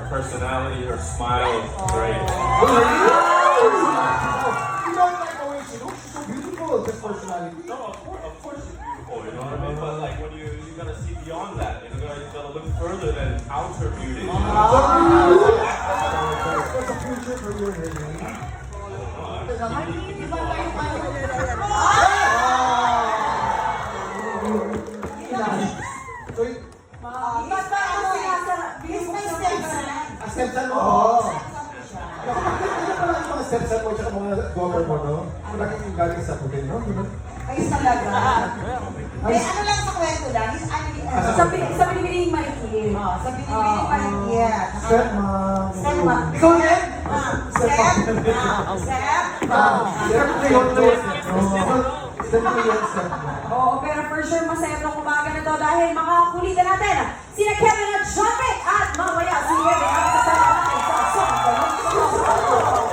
personality, her smile is great. You don't like the way she looks. She's so beautiful. This personality. No, of course she's beautiful, you know what I mean? But like when you gotta see beyond that, you gotta look further than outer beauty. You know? There's a future for you and her. So, stepson mo? Oo. Ano pala yung mga stepson mo at mga daughter mo, no? Laging galing sa putin, no? Ay, talaga. Eh, ano lang sa kwento lang, is Sa binibining Marikil. sa binibining Marikil. Stepmom. Stepmom. Ikaw yan? Step. Step ko yun, Step ko yun, stepmom. Oo, pero for sure masaya itong umaga na to dahil makakulitan natin sina Kevin at Jumpet at mamaya si